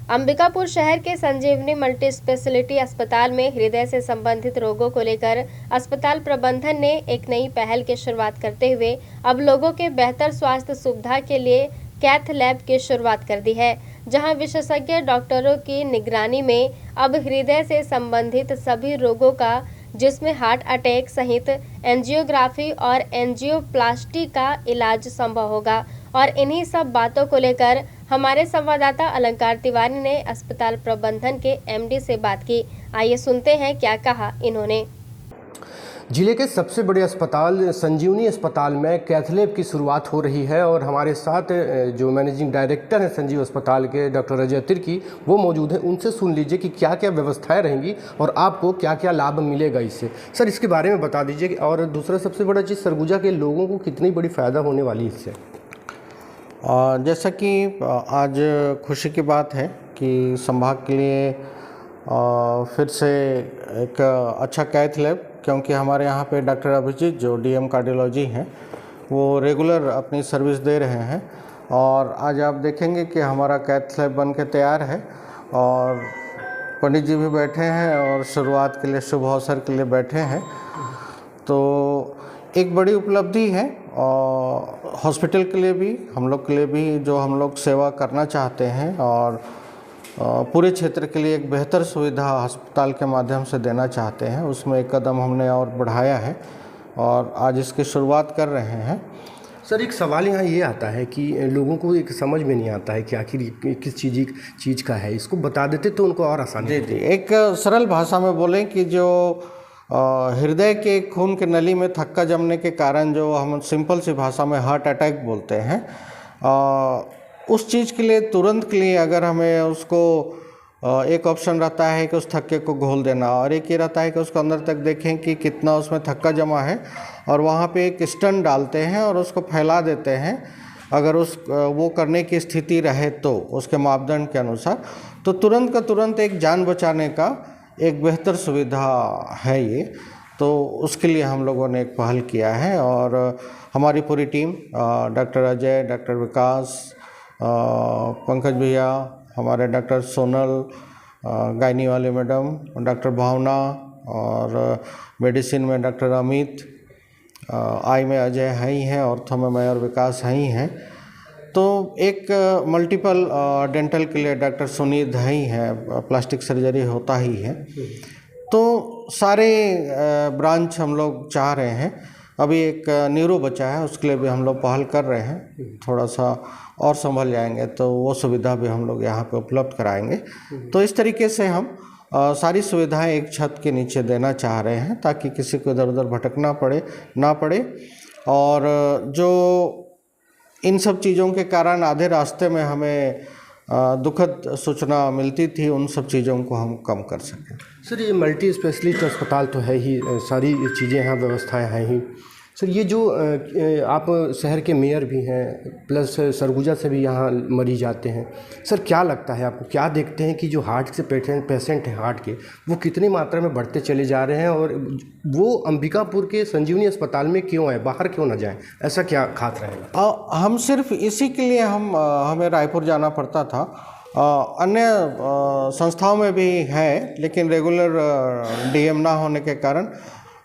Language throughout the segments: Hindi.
अंबिकापुर शहर के संजीवनी मल्टी स्पेशलिटी अस्पताल में हृदय से संबंधित रोगों को लेकर अस्पताल प्रबंधन ने एक नई पहल की शुरुआत करते हुए अब लोगों के बेहतर स्वास्थ्य सुविधा के लिए कैथ लैब की शुरुआत कर दी है, जहां विशेषज्ञ डॉक्टरों की निगरानी में अब हृदय से संबंधित सभी रोगों का, जिसमें हार्ट अटैक सहित एंजियोग्राफी और एंजियोप्लास्टी का इलाज संभव होगा। और इन्हीं सब बातों को लेकर हमारे संवाददाता अलंकार तिवारी ने अस्पताल प्रबंधन के एमडी से बात की। आइए सुनते हैं क्या कहा इन्होंने। जिले के सबसे बड़े अस्पताल संजीवनी अस्पताल में कैथ लैब की शुरुआत हो रही है और हमारे साथ जो मैनेजिंग डायरेक्टर हैं संजीव अस्पताल के डॉक्टर अजय तिर्की वो मौजूद हैं। उनसे सुन लीजिए कि क्या क्या व्यवस्थाएं रहेंगी और आपको क्या क्या लाभ मिलेगा इससे। सर, इसके बारे में बता दीजिए। और दूसरा सबसे बड़ा चीज़, सरगुजा के लोगों को कितनी बड़ी फ़ायदा होने वाली है इससे। जैसा कि आज खुशी की बात है कि संभाग के लिए फिर से एक अच्छा कैथ लैब, क्योंकि हमारे यहाँ पे डॉक्टर अभिजीत जो डीएम कार्डियोलॉजी हैं वो रेगुलर अपनी सर्विस दे रहे हैं। और आज आप देखेंगे कि हमारा कैथ लैब बन के तैयार है और पंडित जी भी बैठे हैं और शुरुआत के लिए शुभ अवसर के लिए बैठे हैं। तो एक बड़ी उपलब्धि है और हॉस्पिटल के लिए भी, हम लोग के लिए भी, जो हम लोग सेवा करना चाहते हैं और पूरे क्षेत्र के लिए एक बेहतर सुविधा अस्पताल के माध्यम से देना चाहते हैं, उसमें एक कदम हमने और बढ़ाया है और आज इसकी शुरुआत कर रहे हैं। सर, एक सवाल यहाँ ये आता है कि लोगों को एक समझ में नहीं आता है कि आखिर किस चीज़ का है। इसको बता देते तो उनको और आसानी जी। एक सरल भाषा में बोलें कि जो हृदय के खून के नली में थक्का जमने के कारण, जो हम सिंपल सी भाषा में हार्ट अटैक बोलते हैं, उस चीज़ के लिए तुरंत के लिए अगर हमें उसको एक ऑप्शन रहता है कि उस थक्के को घोल देना, और एक ये रहता है कि उसको अंदर तक देखें कि कितना उसमें थक्का जमा है और वहाँ पे एक स्टंट डालते हैं और उसको फैला देते हैं। अगर वो करने की स्थिति रहे तो उसके मापदंड के अनुसार, तो तुरंत का तुरंत एक जान बचाने का एक बेहतर सुविधा है ये। तो उसके लिए हम लोगों ने एक पहल किया है और हमारी पूरी टीम, डॉक्टर अजय, डॉक्टर विकास, पंकज भैया, हमारे डॉक्टर सोनल, गायनी वाले मैडम, डॉक्टर भावना, और मेडिसिन में डॉक्टर अमित, आई में अजय हैं ही हैं, ऑर्थो में मैं और विकास हैं ही हैं। तो एक मल्टीपल डेंटल के लिए डॉक्टर सुनीत हैं ही हैं, प्लास्टिक सर्जरी होता ही है। तो सारे ब्रांच हम लोग चाह रहे हैं। अभी एक न्यूरो बचा है, उसके लिए भी हम लोग पहल कर रहे हैं। थोड़ा सा और संभल जाएंगे तो वो सुविधा भी हम लोग यहाँ पे उपलब्ध कराएंगे। तो इस तरीके से हम सारी सुविधाएं एक छत के नीचे देना चाह रहे हैं ताकि किसी को इधर उधर भटकना ना पड़े। और जो इन सब चीज़ों के कारण आधे रास्ते में हमें दुखद सूचना मिलती थी, उन सब चीज़ों को हम कम कर सकें। सर, ये मल्टी स्पेशलिस्ट अस्पताल तो है ही, सारी चीज़ें यहाँ व्यवस्थाएं हैं ही। सर, ये जो आप शहर के मेयर भी हैं, प्लस सरगुजा से भी यहाँ मरीज आते हैं। सर, क्या लगता है आपको, क्या देखते हैं कि जो हार्ट से पेशेंट हैं हार्ट के, वो कितनी मात्रा में बढ़ते चले जा रहे हैं और वो अंबिकापुर के संजीवनी अस्पताल में क्यों आए, बाहर क्यों ना जाएं? ऐसा क्या खास रहेगा? हम सिर्फ इसी के लिए हमें रायपुर जाना पड़ता था। अन्य संस्थाओं में भी है, लेकिन रेगुलर डीएम ना होने के कारण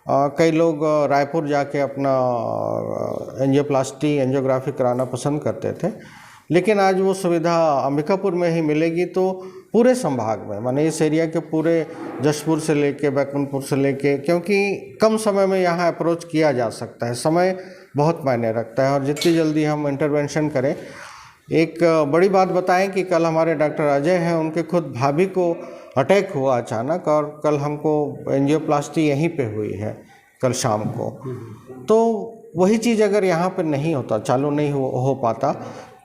कई लोग रायपुर जाके अपना एंजियोग्राफी कराना पसंद करते थे। लेकिन आज वो सुविधा अंबिकापुर में ही मिलेगी, तो पूरे संभाग में, माने इस एरिया के पूरे जशपुर से लेके बैकुंठपुर से लेके, क्योंकि कम समय में यहाँ अप्रोच किया जा सकता है। समय बहुत मायने रखता है और जितनी जल्दी हम इंटरवेंशन करें। एक बड़ी बात बताएं कि कल हमारे डॉक्टर अजय हैं, उनके खुद भाभी को अटैक हुआ अचानक और कल हमको एंजियोप्लास्टी यहीं पे हुई है कल शाम को। तो वही चीज़ अगर यहाँ पे नहीं होता, चालू नहीं हो पाता,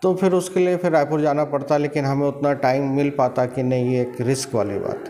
तो फिर उसके लिए फिर रायपुर जाना पड़ता, लेकिन हमें उतना टाइम मिल पाता कि नहीं, ये एक रिस्क वाली बात।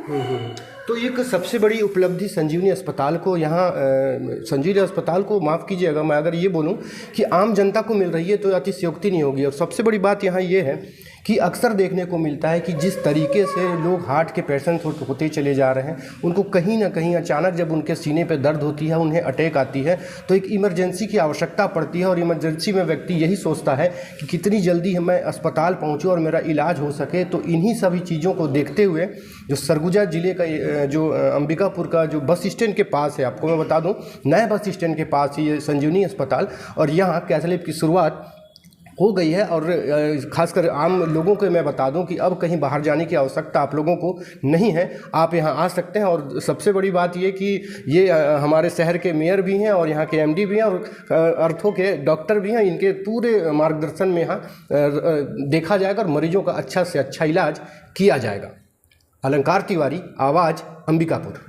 तो एक सबसे बड़ी उपलब्धि संजीवनी अस्पताल को यहाँ संजीवनी अस्पताल को, माफ़ कीजिएगा, मैं अगर ये बोलूँ कि आम जनता को मिल रही है तो अतिशयोक्ति नहीं होगी। और सबसे बड़ी बात यहाँ ये है कि अक्सर देखने को मिलता है कि जिस तरीके से लोग हार्ट के पेशेंट होते चले जा रहे हैं, उनको कहीं ना कहीं अचानक जब उनके सीने पे दर्द होती है, उन्हें अटैक आती है, तो एक इमरजेंसी की आवश्यकता पड़ती है। और इमरजेंसी में व्यक्ति यही सोचता है कि कितनी जल्दी मैं अस्पताल पहुँचूँ और मेरा इलाज हो सके। तो इन्हीं सभी चीज़ों को देखते हुए जो सरगुजा ज़िले का जो अंबिकापुर का जो बस स्टैंड के पास है, आपको मैं बता दूं, नए बस स्टैंड के पास ही ये संजीवनी अस्पताल और यहाँ कैथ लैब की शुरुआत हो गई है। और खासकर आम लोगों को मैं बता दूं कि अब कहीं बाहर जाने की आवश्यकता आप लोगों को नहीं है, आप यहाँ आ सकते हैं। और सबसे बड़ी बात ये कि ये हमारे शहर के मेयर भी हैं और यहाँ के एमडी भी हैं और अर्थों के डॉक्टर भी हैं। इनके पूरे मार्गदर्शन में यहाँ देखा जाएगा और मरीजों का अच्छा से अच्छा इलाज किया जाएगा। अलंकार तिवारी, आवाज़, अंबिकापुर।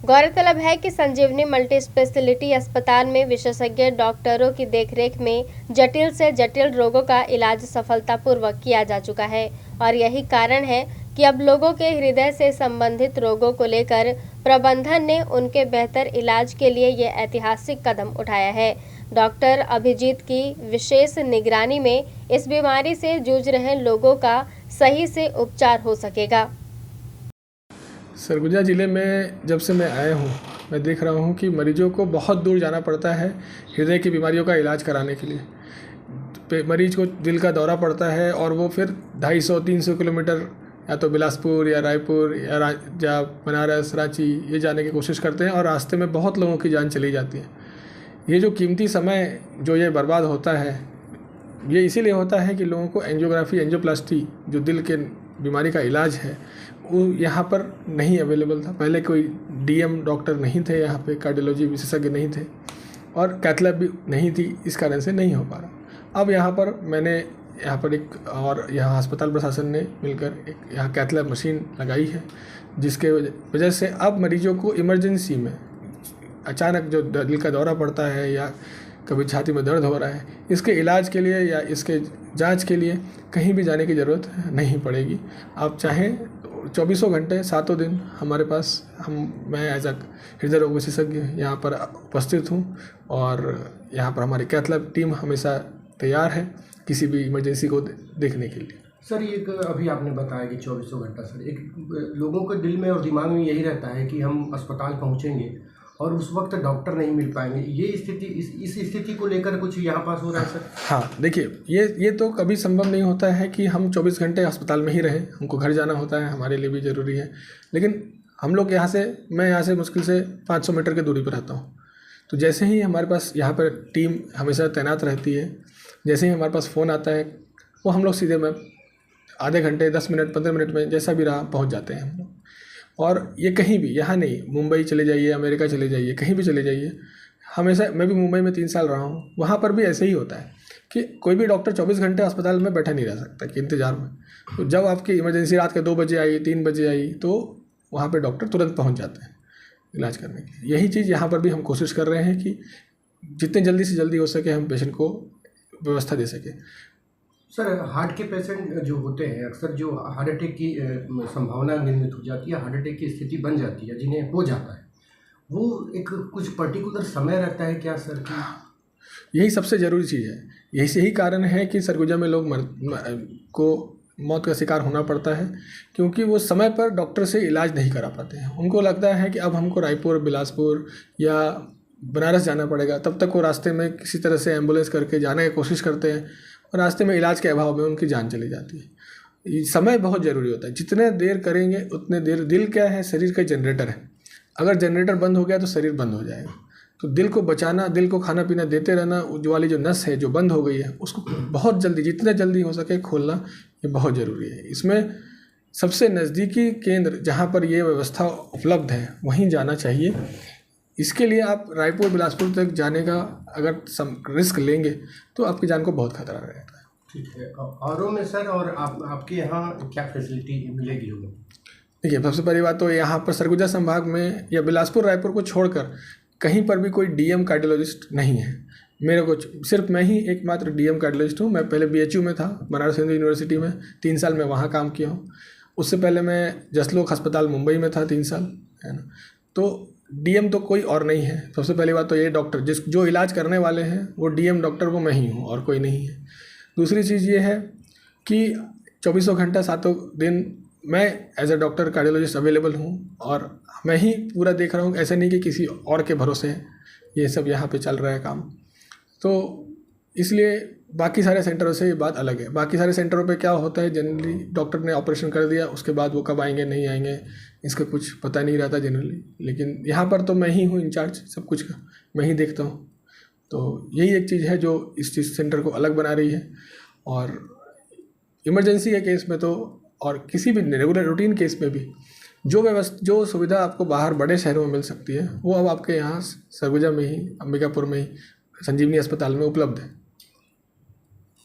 गौरतलब है कि संजीवनी मल्टी स्पेशलिटी अस्पताल में विशेषज्ञ डॉक्टरों की देखरेख में जटिल से जटिल रोगों का इलाज सफलतापूर्वक किया जा चुका है और यही कारण है कि अब लोगों के हृदय से संबंधित रोगों को लेकर प्रबंधन ने उनके बेहतर इलाज के लिए ये ऐतिहासिक कदम उठाया है। डॉक्टर अभिजीत की विशेष निगरानी में इस बीमारी से जूझ रहे लोगों का सही से उपचार हो सकेगा। सरगुजा ज़िले में जब से मैं आया हूँ, मैं देख रहा हूँ कि मरीजों को बहुत दूर जाना पड़ता है हृदय की बीमारियों का इलाज कराने के लिए। मरीज को दिल का दौरा पड़ता है और वो फिर 250-300 किलोमीटर या तो बिलासपुर या रायपुर या बनारस, रांची ये जाने की कोशिश करते हैं और रास्ते में बहुत लोगों की जान चली जाती है। ये जो कीमती समय जो ये बर्बाद होता है, ये इसीलिए होता है कि लोगों को एंजियोग्राफी, एंजियोप्लास्टी जो दिल के बीमारी का इलाज है वो यहाँ पर नहीं अवेलेबल था। पहले कोई डीएम डॉक्टर नहीं थे यहाँ पे, कार्डियोलॉजी विशेषज्ञ नहीं थे और कैथ लैब भी नहीं थी, इस कारण से नहीं हो पा रहा। अब यहाँ पर मैंने यहाँ पर एक और यहाँ अस्पताल प्रशासन ने मिलकर एक यहाँ कैथ लैब मशीन लगाई है, जिसके वजह से अब मरीजों को इमरजेंसी में अचानक जो दिल का दौरा पड़ता है या कभी छाती में दर्द हो रहा है, इसके इलाज के लिए या इसके जांच के लिए कहीं भी जाने की ज़रूरत नहीं पड़ेगी। आप चाहें 24 घंटे 7 दिन हमारे पास मैं एज अ हृदय रोग विशेषज्ञ यहाँ पर उपस्थित हूँ और यहाँ पर हमारी कैथ लैब टीम हमेशा तैयार है किसी भी इमरजेंसी को देखने के लिए। सर, ये अभी आपने बताया कि 24 घंटा, सर एक लोगों के दिल में और दिमाग में यही रहता है कि हम अस्पताल पहुँचेंगे और उस वक्त डॉक्टर नहीं मिल पाएंगे। ये स्थिति, इस स्थिति को लेकर कुछ यहाँ पास हो रहा है सर? हाँ, देखिए ये तो कभी संभव नहीं होता है कि हम 24 घंटे अस्पताल में ही रहें, हमको घर जाना होता है, हमारे लिए भी ज़रूरी है। लेकिन हम लोग मैं यहाँ से मुश्किल से 500 मीटर की दूरी पर रहता हूँ। तो जैसे ही हमारे पास यहाँ पर टीम हमेशा तैनात रहती है, जैसे ही हमारे पास फ़ोन आता है वो हम लोग सीधे में आधे घंटे, 10 मिनट, 15 मिनट में जैसा भी रहा पहुँच जाते हैं हम लोग। और ये कहीं भी, यहाँ नहीं, मुंबई चले जाइए, अमेरिका चले जाइए, कहीं भी चले जाइए, हमेशा मैं भी मुंबई में 3 साल रहा हूँ, वहाँ पर भी ऐसे ही होता है कि कोई भी डॉक्टर 24 घंटे अस्पताल में बैठा नहीं रह सकता कि इंतज़ार में। तो जब आपकी इमरजेंसी रात के 2 बजे आई, 3 बजे आई, तो वहाँ पे डॉक्टर तुरंत पहुँच जाते हैं इलाज करने के लिए। यही चीज़ यहाँ पर भी हम कोशिश कर रहे हैं कि जितने जल्दी से जल्दी हो सके हम पेशेंट को व्यवस्था दे सकें। सर, हार्ट के पेशेंट जो होते हैं, अक्सर जो हार्ट अटैक की संभावना निर्मित हो जाती है, हार्ट अटैक की स्थिति बन जाती है, जिन्हें हो जाता है, वो एक कुछ पर्टिकुलर समय रहता है क्या सर? यही सबसे ज़रूरी चीज़ है। यही कारण है कि सरगुजा में लोग को मौत का शिकार होना पड़ता है, क्योंकि वो समय पर डॉक्टर से इलाज नहीं करा पाते हैं। उनको लगता है कि अब हमको रायपुर, बिलासपुर या बनारस जाना पड़ेगा, तब तक वो रास्ते में किसी तरह से एम्बुलेंस करके जाने की कोशिश करते हैं और रास्ते में इलाज के अभाव में उनकी जान चली जाती है। समय बहुत ज़रूरी होता है, जितने देर करेंगे उतने देर। दिल क्या है? शरीर का जनरेटर है। अगर जनरेटर बंद हो गया तो शरीर बंद हो जाएगा। तो दिल को बचाना, दिल को खाना पीना देते रहना, जो वाली जो नस है जो बंद हो गई है उसको बहुत जल्दी, जितना जल्दी हो सके खोलना, ये बहुत ज़रूरी है। इसमें सबसे नज़दीकी केंद्र जहाँ पर ये व्यवस्था उपलब्ध है वहीं जाना चाहिए। इसके लिए आप रायपुर, बिलासपुर तक जाने का अगर रिस्क लेंगे तो आपकी जान को बहुत खतरा रहता है। ठीक है। औरों में सर, और आपके यहाँ क्या फैसिलिटी मिलेगी हमें? देखिए, सबसे पहली बात तो यहाँ पर सरगुजा संभाग में या बिलासपुर, रायपुर को छोड़कर कहीं पर भी कोई डीएम कार्डियोलॉजिस्ट नहीं है। मेरे को सिर्फ मैं ही एकमात्र डीएम कार्डियोलॉजिस्ट हूँ। मैं पहले बीएचयू में था, बनारस हिंदू यूनिवर्सिटी में 3 साल मैं वहाँ काम किया हूँ। उससे पहले मैं जसलोक अस्पताल मुंबई में था 3 साल, है ना। तो डीएम तो कोई और नहीं है। सबसे पहली बात तो ये, डॉक्टर जो इलाज करने वाले हैं वो डीएम डॉक्टर वो मैं ही हूँ और कोई नहीं है। दूसरी चीज़ ये है कि 24 घंटा 7 दिन मैं as a doctor cardiologist available हूँ और मैं ही पूरा देख रहा हूँ। ऐसे नहीं कि किसी और के भरोसे ये सब यहाँ पे चल रहा है काम। तो इसलिए बाकी सारे सेंटरों से ये बात अलग है। बाकी सारे सेंटरों पे क्या होता है, जनरली डॉक्टर ने ऑपरेशन कर दिया, उसके बाद वो कब आएंगे नहीं आएंगे इसका कुछ पता नहीं रहता जनरली। लेकिन यहाँ पर तो मैं ही हूँ इंचार्ज सब कुछ का, मैं ही देखता हूँ। तो यही एक चीज़ है जो इस चीज़ सेंटर को अलग बना रही है। और इमरजेंसी के केस में तो और किसी भी रेगुलर रूटीन केस में भी जो सुविधा आपको बाहर बड़े शहरों में मिल सकती है वो अब आपके यहाँ सरगुजा में ही, अंबिकापुर में ही संजीवनी अस्पताल में उपलब्ध है।